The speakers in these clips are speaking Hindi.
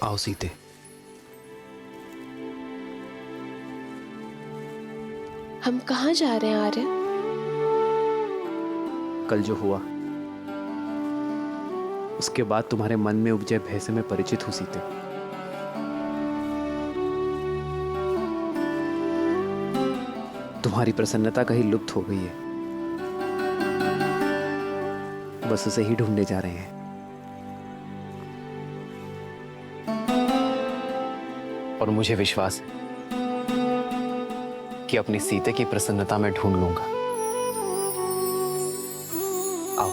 आओ सीते। हम कहाँ जा रहे हैं आर्य? कल जो हुआ उसके बाद तुम्हारे मन में उपजे भय से मैं परिचित हूं सीते। तुम्हारी प्रसन्नता कहीं लुप्त हो गई है, बस उसे ही ढूंढने जा रहे हैं। और मुझे विश्वास है कि अपनी सीते की प्रसन्नता में ढूंढ लूंगा। आओ।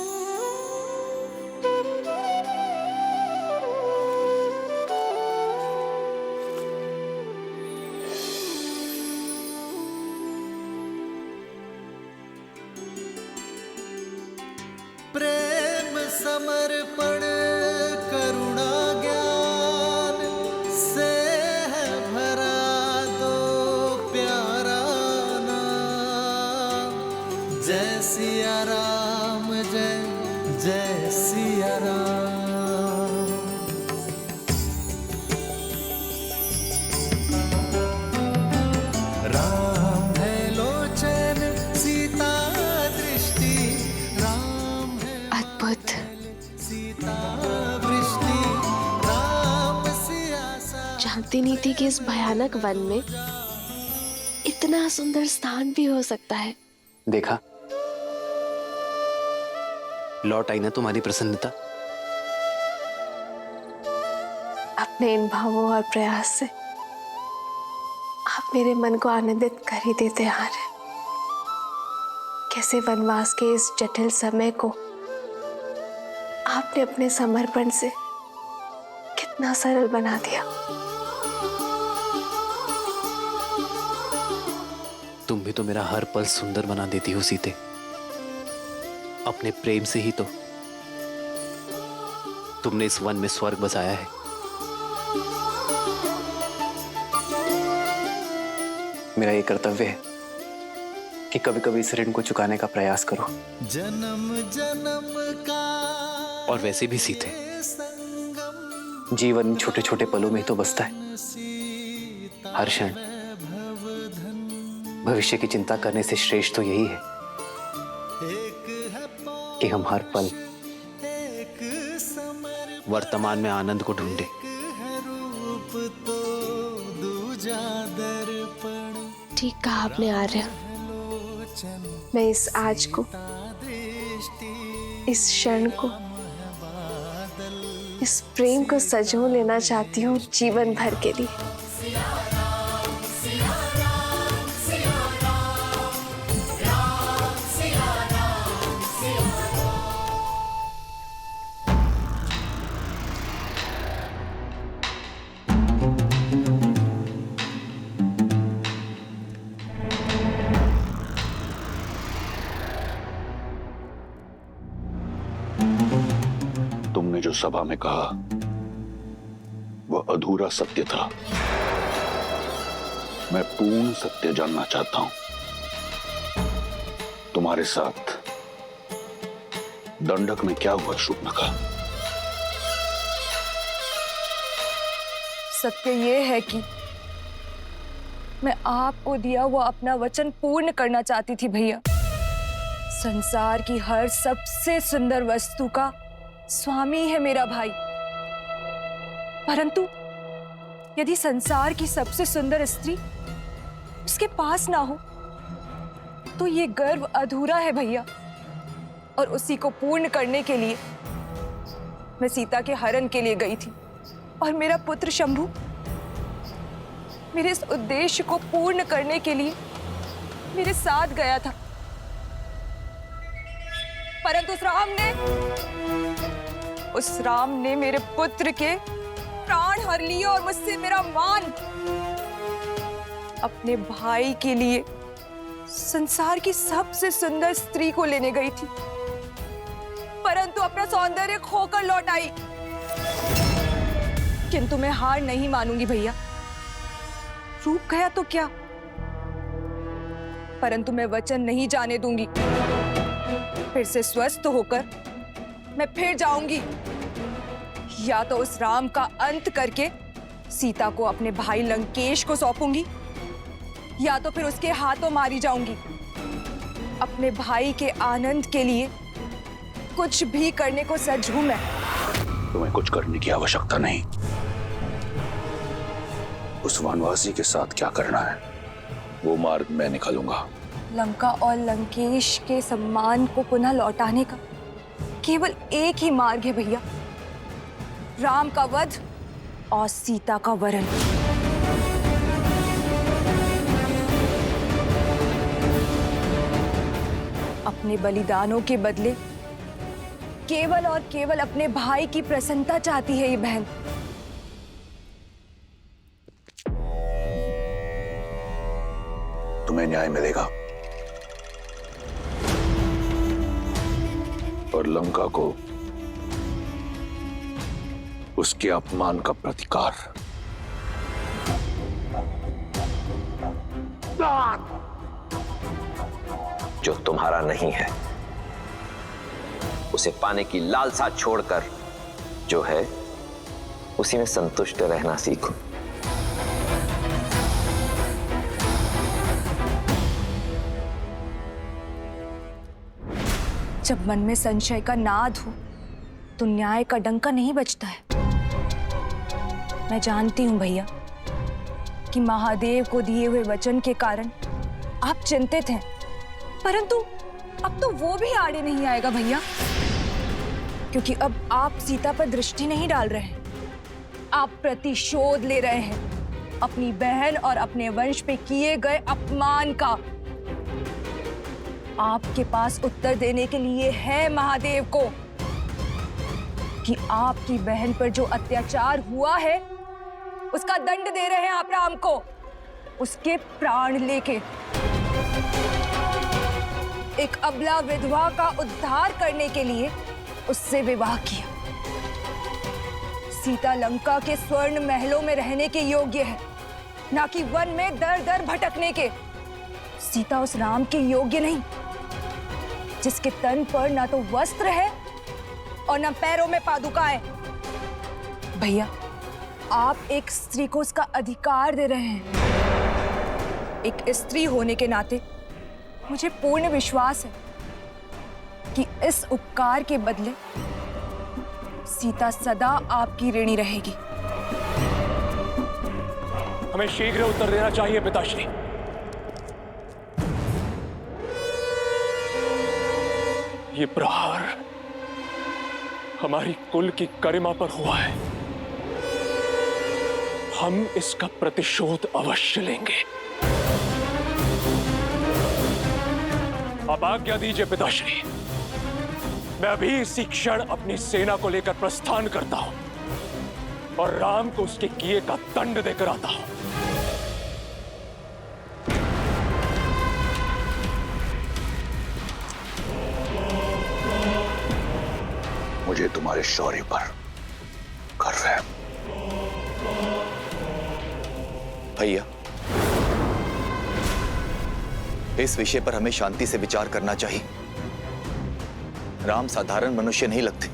प्रेम समर्पण करुणा ज्ञान से है भरा दो प्यारा नाम। जय सिया राम, जय जय सिया राम। राम है लोचन सीता दृष्टि, राम है अद्भुत। सीता वृष्टि, राम सियासा। जानती नहीं थी कि इस भयानक वन में इतना सुंदर स्थान भी हो सकता है। देखा, लौट आई ना तुम्हारी प्रसन्नता। अपने इन भावों और प्रयास से आप मेरे मन को आनंदित कर ही देते आ रहे। कैसे वनवास के इस जटिल समय को आपने अपने समर्पण से कितना सरल बना दिया। तुम भी तो मेरा हर पल सुंदर बना देती हो सीते। अपने प्रेम से ही तो तुमने इस वन में स्वर्ग बसाया है। मेरा ये कर्तव्य है कि कभी कभी इस ऋण को चुकाने का प्रयास करो। जन्म जन्म का और वैसे भी सीते, संगम, जीवन छोटे छोटे पलों में ही तो बसता है। सीता हर क्षण भवधन। भविष्य की चिंता करने से श्रेष्ठ तो यही है एक है कि हम हर पल एक समर्पण, वर्तमान में आनंद को ढूंढे। है रूप तो दूजा दर्पण। ठीक कहा आपने आर्य। लोचन मैं इस आज को, दृष्टि, इस क्षण को, बादल इस प्रेम को सजो लेना चाहती हूँ जीवन भर के लिए। तुमने जो सभा में कहा वह अधूरा सत्य था। मैं पूर्ण सत्य जानना चाहता हूं। तुम्हारे साथ दंडक में क्या हुआ शूर्पणखा? सत्य ये है कि मैं आपको दिया हुआ अपना वचन पूर्ण करना चाहती थी भैया। संसार की हर सबसे सुंदर वस्तु का स्वामी है मेरा भाई, परंतु यदि संसार की सबसे सुंदर स्त्री उसके पास ना हो तो ये गर्व अधूरा है भैया। और उसी को पूर्ण करने के लिए मैं सीता के हरण के लिए गई थी और मेरा पुत्र शंभु मेरे इस उद्देश्य को पूर्ण करने के लिए मेरे साथ गया था, परंतु उस राम ने मेरे पुत्र के प्राण हर लिए और मुझसे मेरा मान। अपने भाई के लिए संसार की सबसे सुंदर स्त्री को लेने गई थी, परंतु अपना सौंदर्य खोकर लौट आई। किंतु मैं हार नहीं मानूंगी भैया। रूप गया तो क्या, परंतु मैं वचन नहीं जाने दूंगी। फिर से स्वस्थ होकर मैं फिर जाऊंगी। या तो उस राम का अंत करके सीता को अपने भाई लंकेश को सौंपूंगी, या तो फिर उसके हाथों मारी जाऊंगी। अपने भाई के आनंद के लिए कुछ भी करने को सज्ज हूं मैं। तुम्हें कुछ करने की आवश्यकता नहीं। उस वनवासी के साथ क्या करना है वो मार्ग मैं निकालूंगा। लंका और लंकेश के सम्मान को पुनः लौटाने का केवल एक ही मार्ग है भैया, राम का वध और सीता का वरण। अपने बलिदानों के बदले केवल और केवल अपने भाई की प्रसन्नता चाहती है ये बहन। तुम्हें न्याय मिलेगा और लंका को उसके अपमान का प्रतिकार। जो तुम्हारा नहीं है उसे पाने की लालसा छोड़कर जो है उसी में संतुष्ट रहना सीखो। जब मन में संशय का नाद हो तो न्याय का डंका नहीं बजता है। मैं जानती हूं भैया कि महादेव को दिए हुए वचन के कारण आप चिंतित हैं, परंतु अब तो वो भी आड़े नहीं आएगा भैया, क्योंकि अब आप सीता पर दृष्टि नहीं डाल रहे हैं, आप प्रतिशोध ले रहे हैं अपनी बहन और अपने वंश पे किए गए अपमान का। आपके पास उत्तर देने के लिए है महादेव को कि आपकी बहन पर जो अत्याचार हुआ है उसका दंड दे रहे हैं आप राम को, उसके प्राण लेके। एक अबला विधवा का उद्धार करने के लिए उससे विवाह किया। सीता लंका के स्वर्ण महलों में रहने के योग्य है, ना कि वन में दर दर भटकने के। सीता उस राम के योग्य नहीं जिसके तन पर ना तो वस्त्र है और ना पैरों में पादुकाएं। भैया, आप एक स्त्री को उसका अधिकार दे रहे हैं। एक स्त्री होने के नाते मुझे पूर्ण विश्वास है कि इस उपकार के बदले सीता सदा आपकी ऋणी रहेगी। हमें शीघ्र उत्तर देना चाहिए पिताश्री। ये प्रहार हमारी कुल की गरिमा पर हुआ है, हम इसका प्रतिशोध अवश्य लेंगे। अब आज्ञा दीजिए पिताश्री, मैं अभी इसी क्षण अपनी सेना को लेकर प्रस्थान करता हूं और राम को उसके किए का दंड देकर आता हूं। मुझे तुम्हारे शौर्य पर गर्व है। भैया, इस विषय पर हमें शांति से विचार करना चाहिए। राम साधारण मनुष्य नहीं लगते।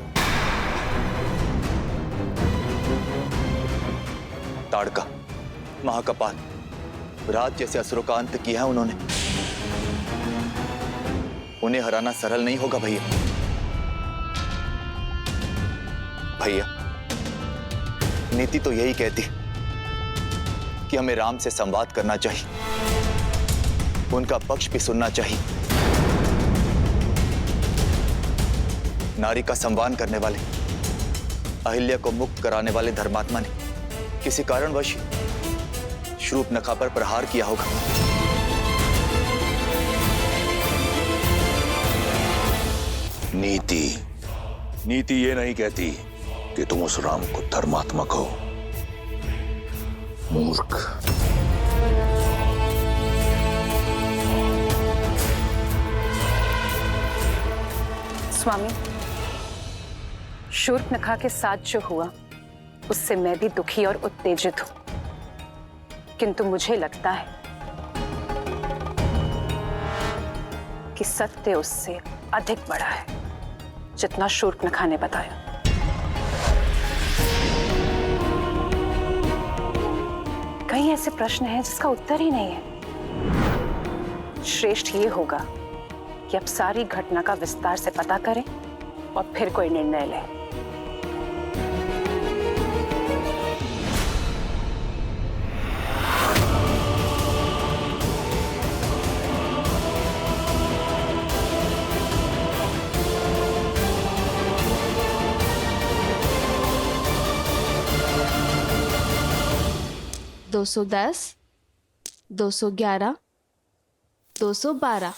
ताड़का, महाकपाल, राज जैसे असुरों का अंत किया है उन्होंने। उन्हें हराना सरल नहीं होगा भैया। भैया, नीति तो यही कहती है कि हमें राम से संवाद करना चाहिए, उनका पक्ष भी सुनना चाहिए। नारी का सम्मान करने वाले, अहिल्या को मुक्त कराने वाले धर्मात्मा ने किसी कारणवश शूर्पणखा पर प्रहार किया होगा। नीति ये नहीं कहती कि तुम उस राम को धर्मात्मा कहो। मूर्ख। स्वामी, शूर्पणखा के साथ जो हुआ उससे मैं भी दुखी और उत्तेजित हूं, किंतु मुझे लगता है कि सत्य उससे अधिक बड़ा है जितना शूर्पणखा ने बताया। कई ऐसे प्रश्न हैं जिसका उत्तर ही नहीं है। श्रेष्ठ ये होगा कि अब सारी घटना का विस्तार से पता करें और फिर कोई निर्णय लें। दो 210, 211, 212।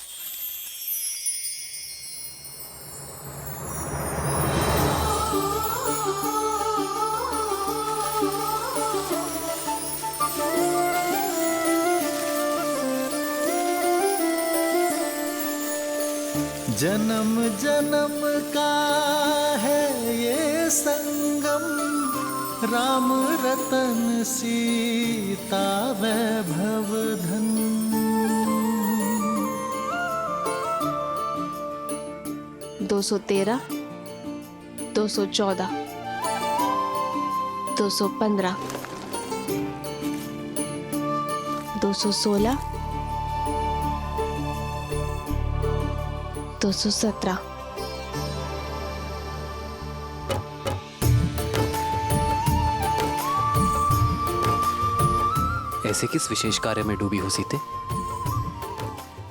जन्म जन्म का है ये संगम, राम रतन सीता वैभव धन। 213, 214, 215, 216, 217। ऐसे किस विशेष कार्य में डूबी हो सीते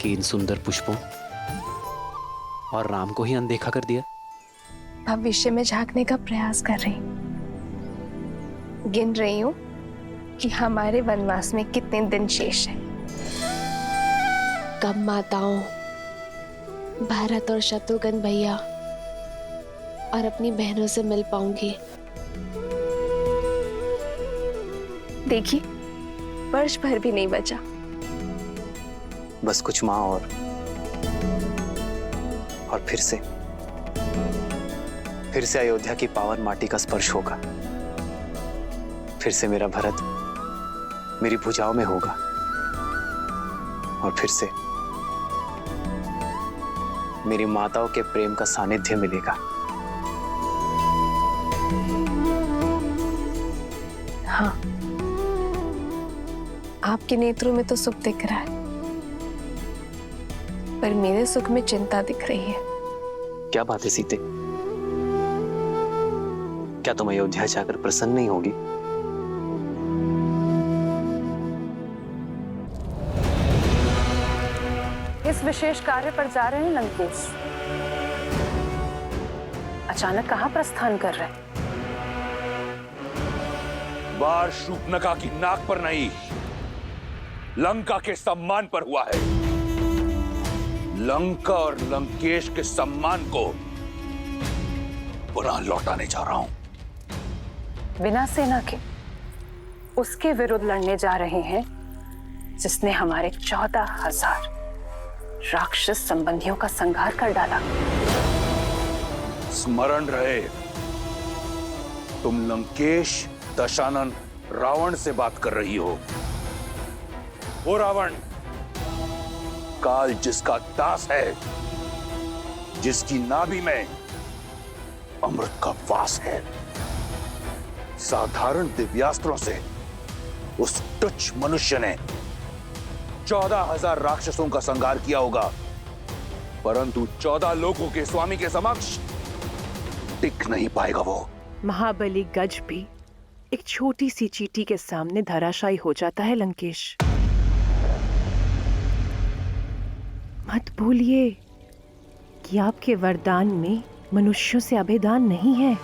कि इन सुंदर पुष्पों और राम को ही अनदेखा कर दिया? भविष्य में झांकने का प्रयास कर रही, गिन रही हूँ कि हमारे वनवास में कितने दिन शेष हैं। कब माताओं भारत और शत्रुघ्न भैया और अपनी बहनों से मिल पाऊंगी। देखिए, वर्ष भर भी नहीं बचा। बस कुछ माह और फिर से अयोध्या की पावन माटी का स्पर्श होगा। फिर से मेरा भरत मेरी भुजाओं में होगा और फिर से मेरी माताओं के प्रेम का सानिध्य मिलेगा। हाँ, आपके नेत्रों में तो सुख दिख रहा है, पर मेरे सुख में चिंता दिख रही है। क्या बात है सीते? क्या तुम अयोध्या जाकर प्रसन्न नहीं होगी? इस विशेष कार्य पर जा रहे हैं लंकेश। अचानक कहां प्रस्थान कर रहे हैं? वार शूर्पणखा की नाक पर नहीं, लंका के सम्मान पर हुआ है। लंका और लंकेश के सम्मान को पुनः लौटाने जा रहा हूं। बिना सेना के उसके विरुद्ध लड़ने जा रहे हैं जिसने हमारे 14,000 राक्षस संबंधियों का संहार कर डाला। स्मरण रहे, तुम लंकेश, दशानन, रावण से बात कर रही हो। वो रावण काल जिसका दास है, जिसकी नाभि में अमृत का वास है। साधारण दिव्यास्त्रों से उस तुच्छ मनुष्य ने 14,000 राक्षसों का संहार किया होगा, परंतु 14 लोगों के स्वामी के समक्ष टिक नहीं पाएगा वो। महाबली गज भी एक छोटी सी चींटी के सामने धराशायी हो जाता है लंकेश। मत भूलिए कि आपके वरदान में मनुष्यों से अभेदान नहीं है।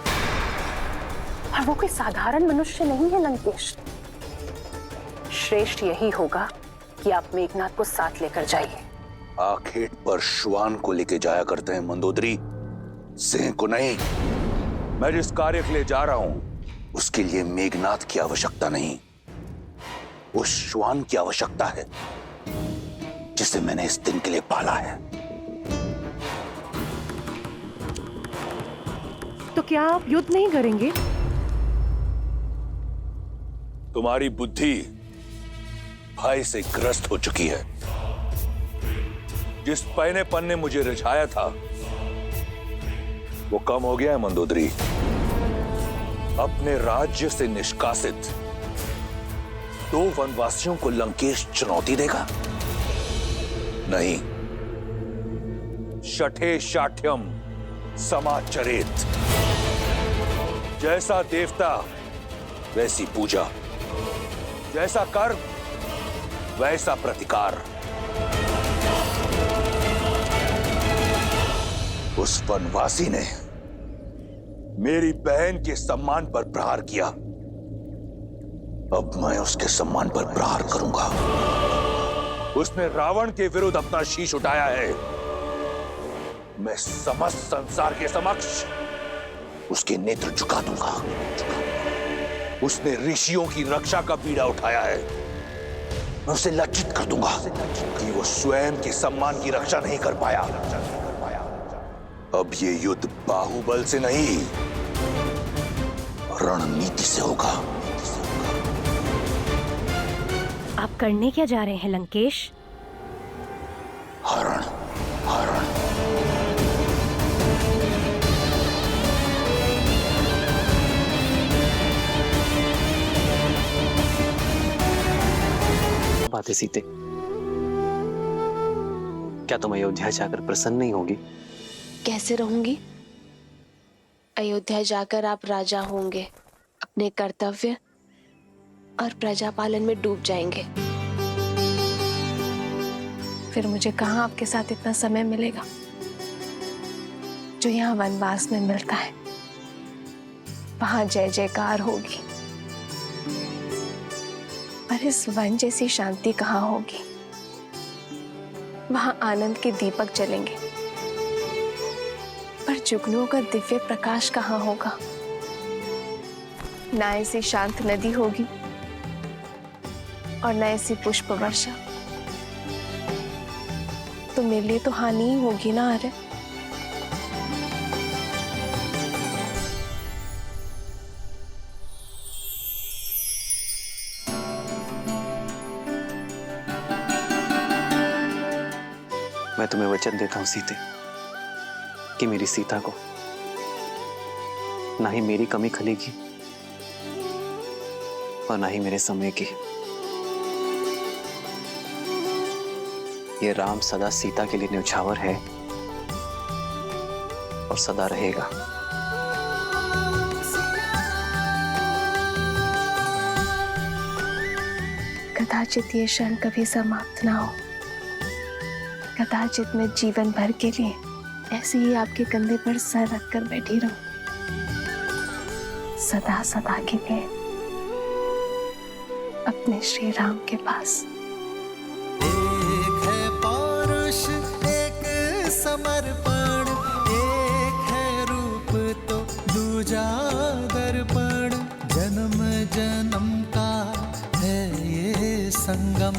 और वो कोई साधारण मनुष्य नहीं है लंकेश। श्रेष्ठ यही होगा कि आप मेघनाथ को साथ लेकर जाइए। आखेट पर श्वान को लेके जाया करते हैं मंदोदरी, सिंह को नहीं। मैं जिस कार्य के लिए जा रहा हूं उसके लिए मेघनाथ की आवश्यकता नहीं, उस श्वान की आवश्यकता है जिसे मैंने इस दिन के लिए पाला है। तो क्या आप युद्ध नहीं करेंगे? तुम्हारी बुद्धि भय से ग्रस्त हो चुकी है। जिस पहनेपन ने मुझे रिझाया था वो कम हो गया है मंदोदरी। अपने राज्य से निष्कासित 2 वनवासियों को लंकेश चुनौती देगा? नहीं। शठे शाठ्यम समाचरेत। जैसा देवता वैसी पूजा, जैसा कर्म वैसा प्रतिकार। उस वनवासी ने मेरी बहन के सम्मान पर प्रहार किया, अब मैं उसके सम्मान पर प्रहार करूंगा। उसने रावण के विरुद्ध अपना शीश उठाया है, मैं समस्त संसार के समक्ष उसके नेत्र झुका दूंगा। उसने ऋषियों की रक्षा का बीड़ा उठाया है, मैं उसे लज्जित कर दूंगा कि वो स्वयं के सम्मान की रक्षा नहीं कर पाया। अब ये युद्ध बाहुबल से नहीं, रणनीति से होगा। आप करने क्या जा रहे हैं लंकेश? हरण, हरण। बात है सीते, क्या तुम अयोध्या जाकर प्रसन्न नहीं होगी? कैसे रहूंगी? अयोध्या जाकर आप राजा होंगे, अपने कर्तव्य और प्रजा पालन में डूब जाएंगे। फिर मुझे कहाँ आपके साथ इतना समय मिलेगा जो यहाँ वनवास में मिलता है। वहां जय जयकार होगी, पर इस वन जैसी शांति कहाँ होगी। वहां आनंद के दीपक जलेंगे, पर जुगनुओं का दिव्य प्रकाश कहाँ होगा। ना ऐसी शांत नदी होगी और न ऐसी पुष्प वर्षा। तो मेरे लिए तो हानि ही होगी ना। अरे मैं तुम्हें वचन देता हूं सीते कि मेरी सीता को ना ही मेरी कमी खलेगी और ना ही मेरे समय की। ये राम सदा सीता के लिए न्यौछावर है और सदा रहेगा। कदाचित ये क्षण कभी समाप्त ना हो। कदाचित मैं जीवन भर के लिए ऐसे ही आपके कंधे पर सर रखकर बैठी रहूं, सदा सदा के लिए अपने श्री राम के पास। एक है पौरुष, एक समर्पण, एक है रूप तो दूजा दर्पण। जन्म जन्म का है ये संगम,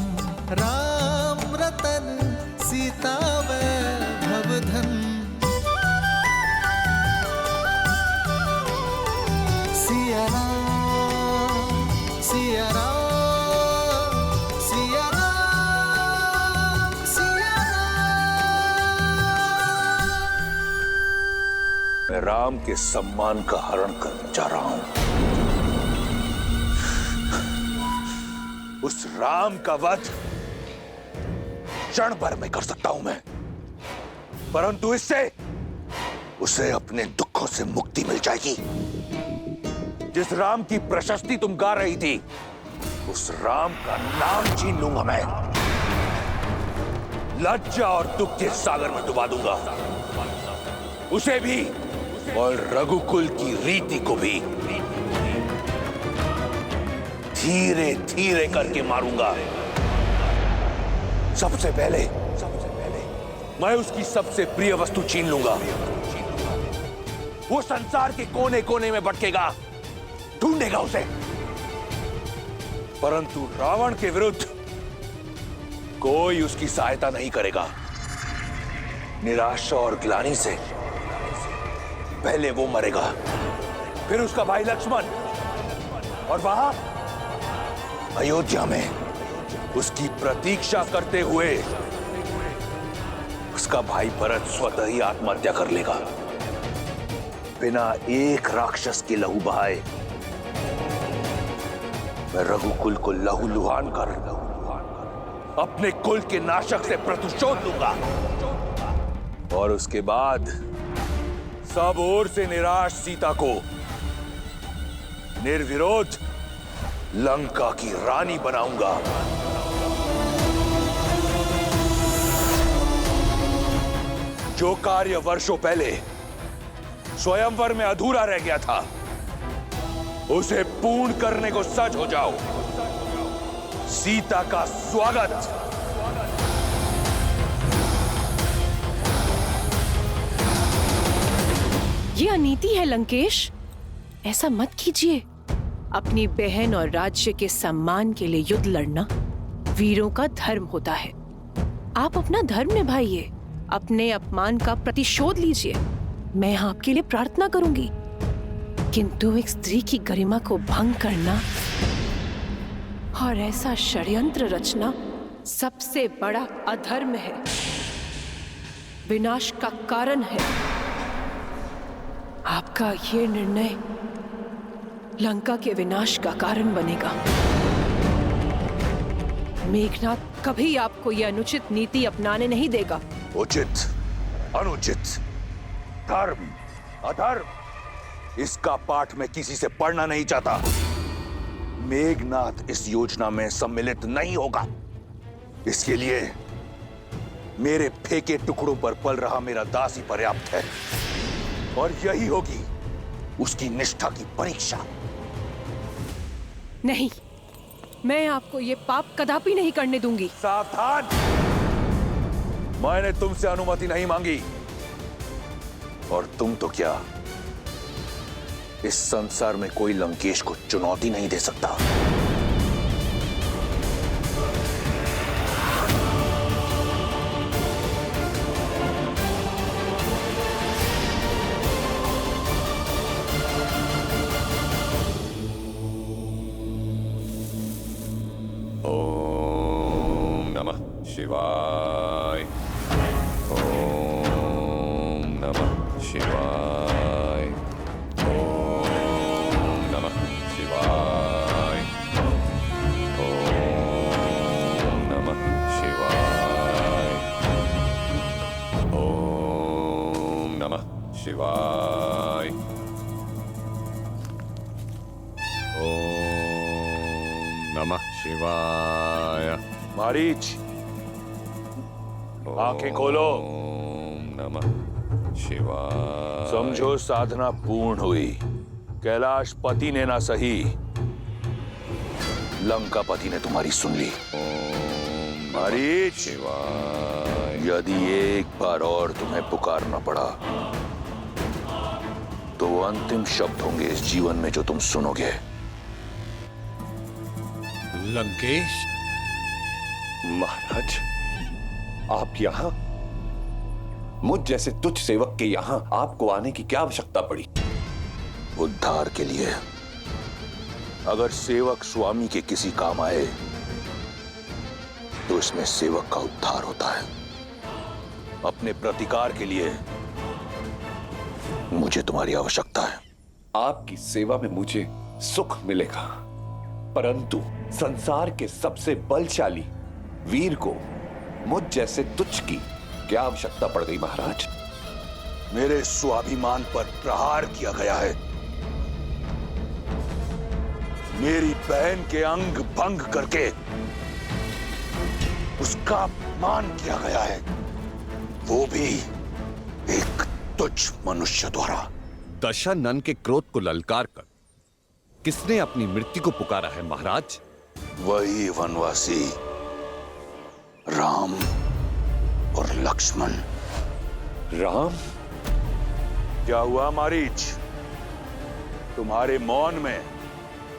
राम रतन सीता वैभव धन। सिया राम, सिया राम, सिया राम, सिया राम। मैं राम के सम्मान का हरण करने जा रहा हूं। उस राम का वध क्षण भर में कर सकता हूं मैं, परंतु इससे उसे अपने दुखों से मुक्ति मिल जाएगी। जिस राम की प्रशस्ति तुम गा रही थी, उस राम का नाम छीन लूंगा मैं, लज्जा और दुख के सागर में डुबा दूंगा उसे भी और रघुकुल की रीति को भी। धीरे धीरे करके मारूंगा। सबसे पहले मैं उसकी सबसे प्रिय वस्तु छीन लूंगा। वो संसार के कोने कोने में भटकेगा, ढूंढेगा उसे, परंतु रावण के विरुद्ध कोई उसकी सहायता नहीं करेगा। निराशा और ग्लानि से पहले वो मरेगा, फिर उसका भाई लक्ष्मण, और वहां अयोध्या में उसकी प्रतीक्षा करते हुए उसका भाई भरत स्वतः ही आत्महत्या कर लेगा, बिना एक राक्षस के लहू बहाए। मैं रघुकुल को लहूलुहान कर अपने कुल के नाशक से प्रतिशोध लूंगा और उसके बाद सब ओर से निराश सीता को निर्विरोध लंका की रानी बनाऊंगा। जो कार्य वर्षों पहले स्वयंवर में अधूरा रह गया था, उसे पूर्ण करने को सज हो जाओ। सीता का स्वागत। ये अनीति है लंकेश, ऐसा मत कीजिए। अपनी बहन और राज्य के सम्मान के लिए युद्ध लड़ना वीरों का धर्म होता है। आप अपना धर्म निभाइए, अपने अपमान का प्रतिशोध लीजिए। मैं आपके लिए प्रार्थना करूंगी, किंतु एक स्त्री की गरिमा को भंग करना और ऐसा षड्यंत्र रचना सबसे बड़ा अधर्म है, विनाश का कारण है। आपका ये निर्णय लंका के विनाश का कारण बनेगा। मेघनाथ कभी आपको यह अनुचित नीति अपनाने नहीं देगा। उचित, अनुचित, धर्म, अधर्म, इसका पाठ मैं किसी से पढ़ना नहीं चाहता। मेघनाथ इस योजना में सम्मिलित नहीं होगा। इसके लिए मेरे फेंके टुकड़ों पर पल रहा मेरा दास ही पर्याप्त है, और यही होगी उसकी निष्ठा की परीक्षा। नहीं, मैं आपको ये पाप कदापि नहीं करने दूंगी। सावधान! मैंने तुमसे अनुमति नहीं मांगी, और तुम तो क्या, इस संसार में कोई लंकेश को चुनौती नहीं दे सकता। ओम नमः शिवाय। ओम नमः शिवाय। ओम नमः शिवाय। ओम नमः शिवाय। ओम नमः शिवाय। ओम नमः शिवाय। मारीच, आंखें खोलो। ओम नमः शिवाय। समझो साधना पूर्ण हुई। कैलाश पति ने ना सही, लंका पति ने तुम्हारी सुन ली। ओम मारीच, शिवाय। यदि एक बार और तुम्हें पुकारना पड़ा तो वो अंतिम शब्द होंगे इस जीवन में जो तुम सुनोगे। लंकेश महाराज, आप यहाँ? मुझ जैसे तुच्छ सेवक के यहाँ आपको आने की क्या आवश्यकता पड़ी? उद्धार के लिए। अगर सेवक स्वामी के किसी काम आए तो इसमें सेवक का उद्धार होता है। अपने प्रतिकार के लिए मुझे तुम्हारी आवश्यकता है। आपकी सेवा में मुझे सुख मिलेगा, परंतु संसार के सबसे बलशाली वीर को मुझ जैसे तुच्छ की क्या आवश्यकता पड़ गई महाराज? मेरे स्वाभिमान पर प्रहार किया गया है। मेरी बहन के अंग भंग करके उसका अपमान किया गया है, वो भी एक तुच्छ मनुष्य द्वारा। दशानन के क्रोध को ललकार कर किसने अपनी मृत्यु को पुकारा है महाराज? वही वनवासी राम और लक्ष्मण। राम? क्या हुआ मारीच? तुम्हारे मौन में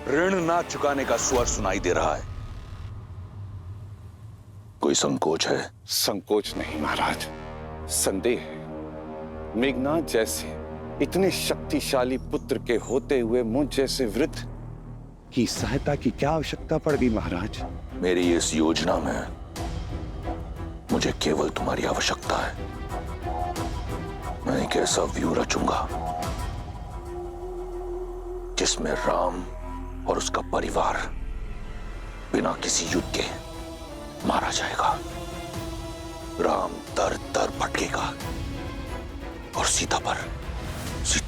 ऋण ना चुकाने का स्वर सुनाई दे रहा है। कोई संकोच है? संकोच नहीं महाराज, संदेह है। मेघनाथ जैसे इतने शक्तिशाली पुत्र के होते हुए मुझ जैसे वृद्ध की सहायता की क्या आवश्यकता पड़ गई महाराज? मेरी इस योजना में मुझे केवल तुम्हारी आवश्यकता है। मैं एक ऐसा व्यू रचूंगा जिसमें राम और उसका परिवार बिना किसी युद्ध के मारा जाएगा। राम दर दर भटकेगा और सीता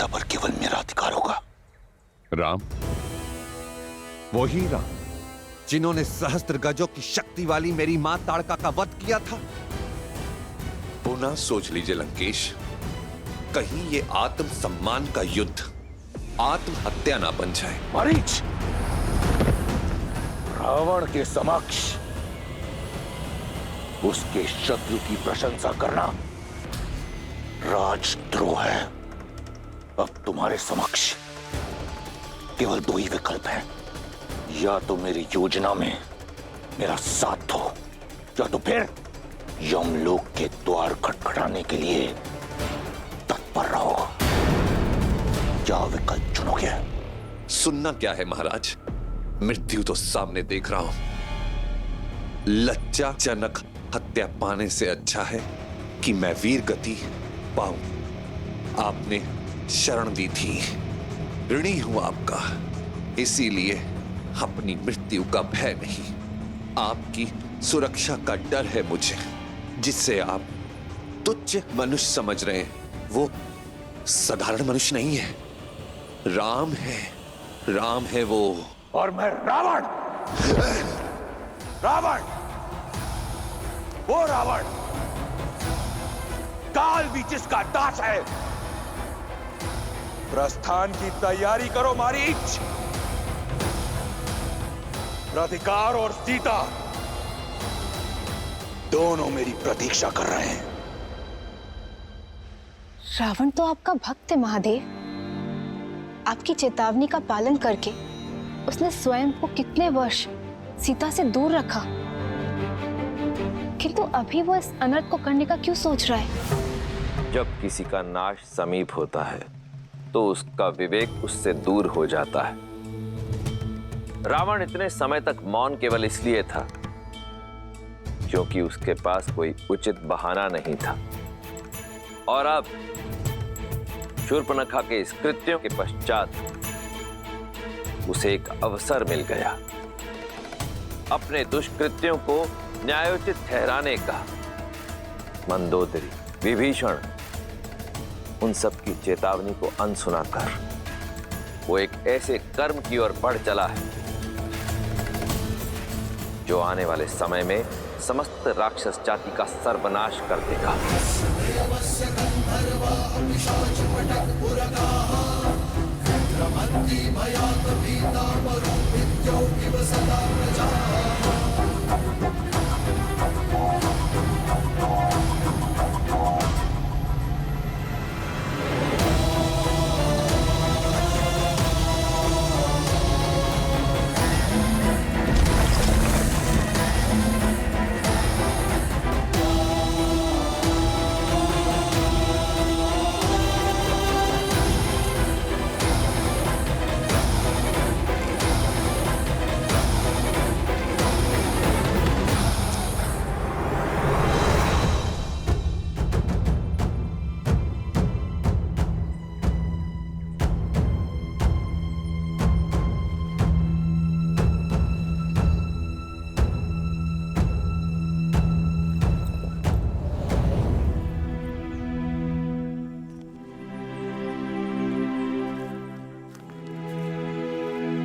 पर केवल मेरा अधिकार होगा। राम, वही राम जिन्होंने सहस्त्र गजों की शक्ति वाली मेरी मां ताड़का का वध किया था। पुनः सोच लीजिए लंकेश, कहीं ये आत्म सम्मान का युद्ध आत्महत्या ना बन जाए। मारीच, रावण के समक्ष उसके शत्रु की प्रशंसा करना राजद्रोह है। अब तुम्हारे समक्ष केवल दो ही विकल्प हैं, या तो मेरी योजना में मेरा साथ दो, या तो फिर यमलोक के द्वार खटखटाने के लिए तत्पर रहो। क्या विकल्प चुनोगे? सुनना क्या है महाराज, मृत्यु तो सामने देख रहा हूं। लज्जाजनक हत्या पाने से अच्छा है कि मैं वीर गति पाऊं। आपने शरण दी थी, ऋणी हूं आपका, इसीलिए अपनी मृत्यु का भय नहीं, आपकी सुरक्षा का डर है मुझे। जिससे आप तुच्छ मनुष्य समझ रहे हैं, वो साधारण मनुष्य नहीं है, राम है वो। और मैं रावण, वो रावण, काल भी जिसका दास है। प्रस्थान की तैयारी करो मारीच। राधिकार और सीता दोनों मेरी प्रतीक्षा कर रहे हैं। रावण तो आपका भक्त है महादेव। आपकी चेतावनी का पालन करके उसने स्वयं को कितने वर्ष सीता से दूर रखा, किंतु अभी वो इस अनर्थ को करने का क्यों सोच रहा है? जब किसी का नाश समीप होता है तो उसका विवेक उससे दूर हो जाता है। रावण इतने समय तक मौन केवल इसलिए था क्योंकि उसके पास कोई उचित बहाना नहीं था, और अब शूर्पणखा के इस कृत्यों के पश्चात उसे एक अवसर मिल गया अपने दुष्कृत्यों को न्यायोचित ठहराने का। मंदोदरी, विभीषण, उन सब की चेतावनी को अनसुना कर वो एक ऐसे कर्म की ओर बढ़ चला है जो आने वाले समय में समस्त राक्षस जाति का सर्वनाश कर देगा।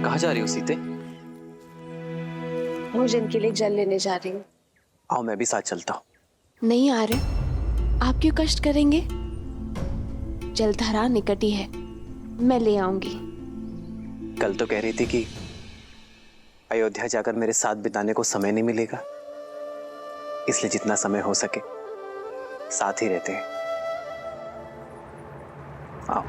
कहाँ जा रही हो सीते? भोजन के लिए जल लेने जा रही हूँ। आओ मैं भी साथ चलता हूँ। नहीं आ रहे, आप क्यों कष्ट करेंगे? जलधारा निकट ही है, मैं ले आऊंगी। कल तो कह रही थी कि अयोध्या जाकर मेरे साथ बिताने को समय नहीं मिलेगा, इसलिए जितना समय हो सके साथ ही रहते हैं। आओ।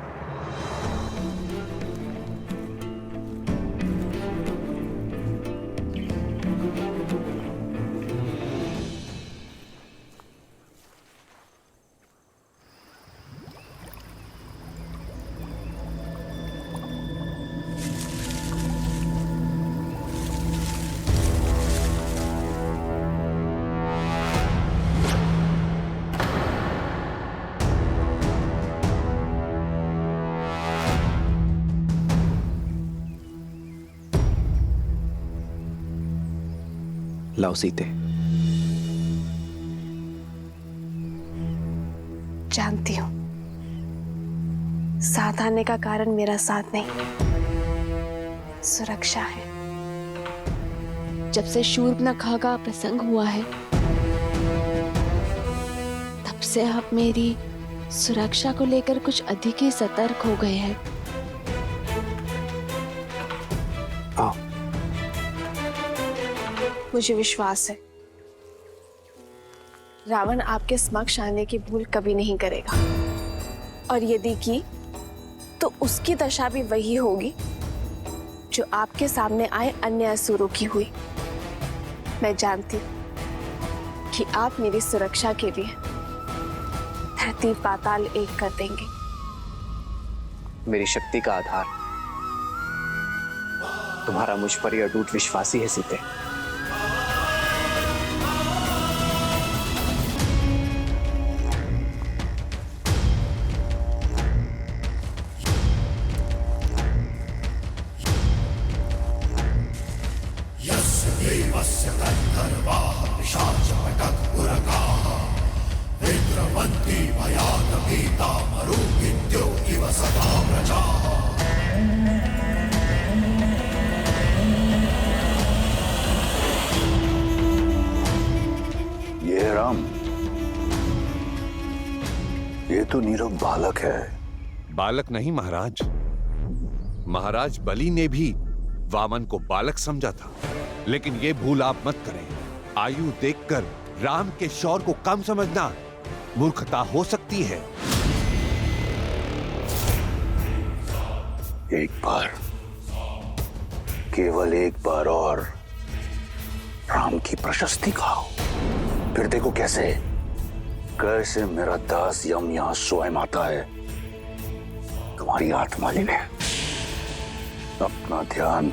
लाओ सीते। जानती हूं साथ आने का कारण मेरा साथ नहीं, सुरक्षा है। जब से शूर्पणखा का प्रसंग हुआ है तब से आप मेरी सुरक्षा को लेकर कुछ अधिक ही सतर्क हो गए हैं। आओ। मुझे विश्वास है रावण आपके समक्ष आने की भूल कभी नहीं करेगा, और यदि की तो उसकी दशा भी वही होगी जो आपके सामने आए अन्य असुरों की हुई। मैं जानती हूं कि आप मेरी सुरक्षा के लिए धरती पाताल एक कर देंगे। मेरी शक्ति का आधार तुम्हारा मुझ पर ही अटूट विश्वास ही है सीते। ये राम, ये तो नीरव बालक है। बालक नहीं महाराज, महाराज बलि ने भी वामन को बालक समझा था। लेकिन ये भूल आप मत करें, आयु देखकर राम के शौर्य को कम समझना मूर्खता हो सकती है। एक बार, केवल एक बार और राम की प्रशस्ति खाओ, फिर देखो कैसे कैसे मेरा दास यम यहां स्वयं आता है तुम्हारी आत्मा लेने। अपना ध्यान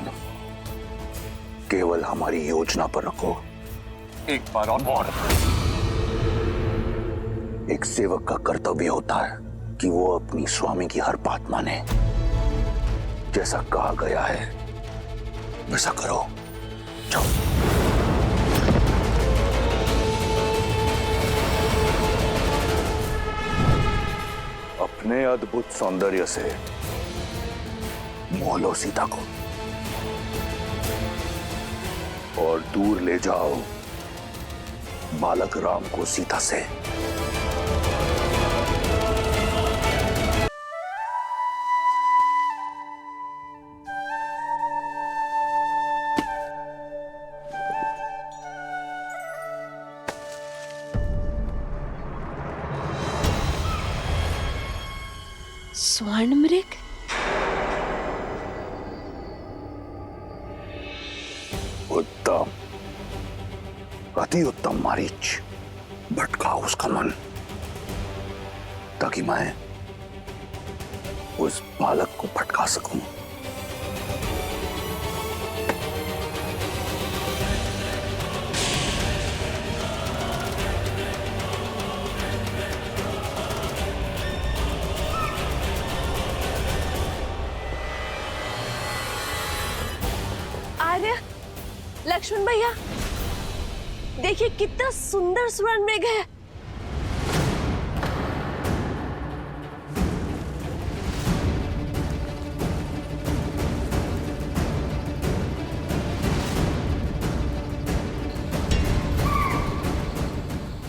केवल हमारी योजना पर रखो। एक बार और। एक सेवक का कर्तव्य होता है कि वो अपनी स्वामी की हर बात माने। जैसा कहा गया है वैसा करो। जाओ। अपने अद्भुत सौंदर्य से मोह लो सीता को और दूर ले जाओ बालक राम को सीता से। स्वर्ण मृग? उत्तम, अति उत्तम मारीच। भटकाओ उसका मन ताकि मैं उस बालक को भटका सकूं। आर्य, लक्ष्मण भैया, देखिए कितना सुंदर स्वर्ण मृग है।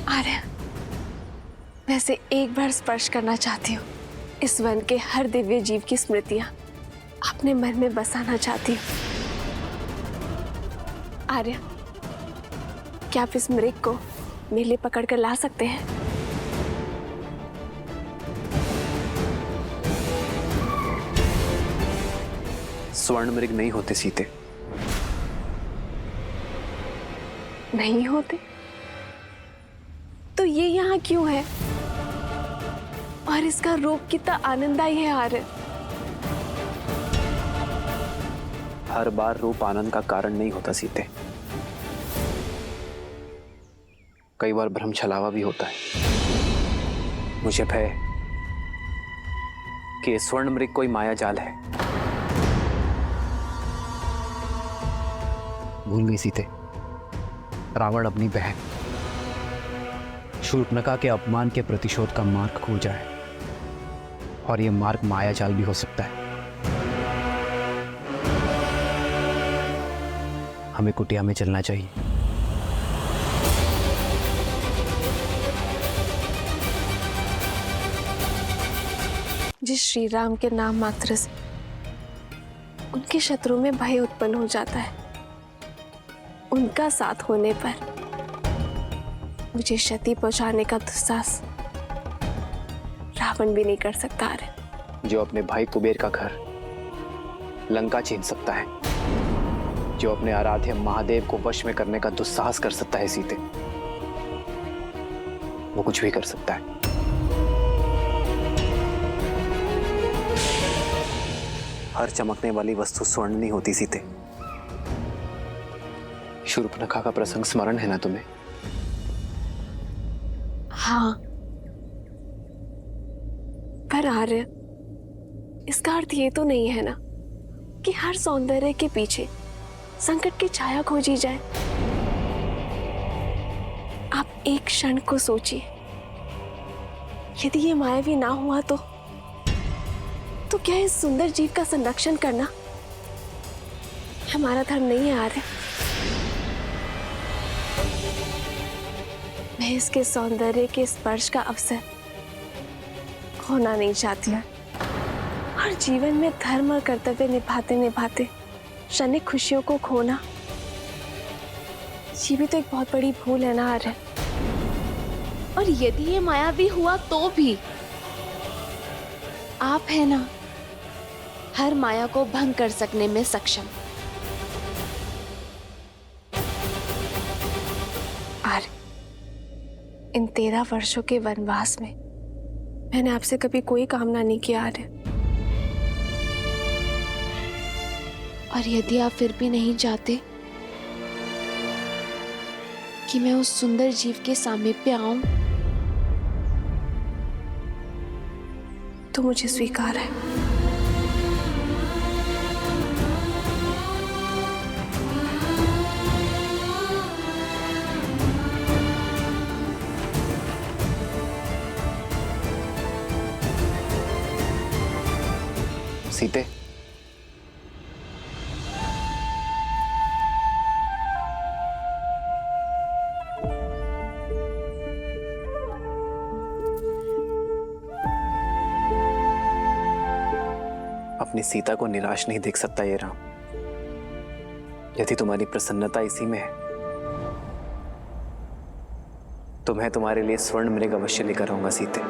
आर्य, वैसे एक बार स्पर्श करना चाहती हूँ। इस वन के हर दिव्य जीव की स्मृतियां अपने मन में बसाना चाहती हूँ। आर्य, क्या आप इस मृग को मेरे लिए पकड़ कर ला सकते हैं? स्वर्ण मृग नहीं होते सीते। नहीं होते? तो ये यहाँ क्यों है? और इसका रूप कितना आनंददायी है आर्य। हर बार रूप आनंद का कारण नहीं होता सीते, कई बार भ्रम छलावा भी होता है। मुझे भय कि ये स्वर्ण मृग कोई माया जाल है। भूल गई सीते, रावण अपनी बहन शूर्पणखा के अपमान के प्रतिशोध का मार्ग खोज रहा है, और यह मार्ग मायाजाल भी हो सकता है। हमें कुटिया में चलना चाहिए। जिस श्री राम के नाम मात्र से उनके शत्रु में भय उत्पन्न हो जाता है, उनका साथ होने पर मुझे क्षति पहुंचाने का दुस्साहस रावण भी नहीं कर सकता। अरे जो अपने भाई कुबेर का घर लंका छीन सकता है, जो अपने आराध्य महादेव को वश में करने का दुस्साहस कर सकता है सीते, वो कुछ भी कर सकता है। हर चमकने वाली वस्तु स्वर्ण नहीं होती सीते। शूर्पणखा का प्रसंग स्मरण है ना तुम्हें? हाँ, पर आर्य, इसका अर्थ ये तो नहीं है ना कि हर सौंदर्य के पीछे संकट की छाया खोजी जाए। आप एक क्षण को सोचिए, यदि ये मायावी ना हुआ तो क्या इस सुंदर जीव का संरक्षण करना हमारा धर्म नहीं है आर्य? मैं इसके सौंदर्य के स्पर्श का अवसर खोना नहीं चाहती हूँ। हर जीवन में धर्म और कर्तव्य निभाते निभाते क्षणिक खुशियों को खोना, ये भी तो एक बहुत बड़ी भूल है ना आर्य? और यदि ये मायावी हुआ तो भी आप है ना हर माया को भंग कर सकने में सक्षम। आर्य, इन 13 वर्षों के वनवास में मैंने आपसे कभी कोई कामना नहीं किया आर्य। और यदि आप फिर भी नहीं चाहते कि मैं उस सुंदर जीव के सामीप्य आऊं, तो मुझे स्वीकार है। सीते, अपनी सीता को निराश नहीं देख सकता ये राम। यदि तुम्हारी प्रसन्नता इसी में है तो मैं तुम्हारे लिए स्वर्ण मृग अवश्य लेकर आऊंगा सीते।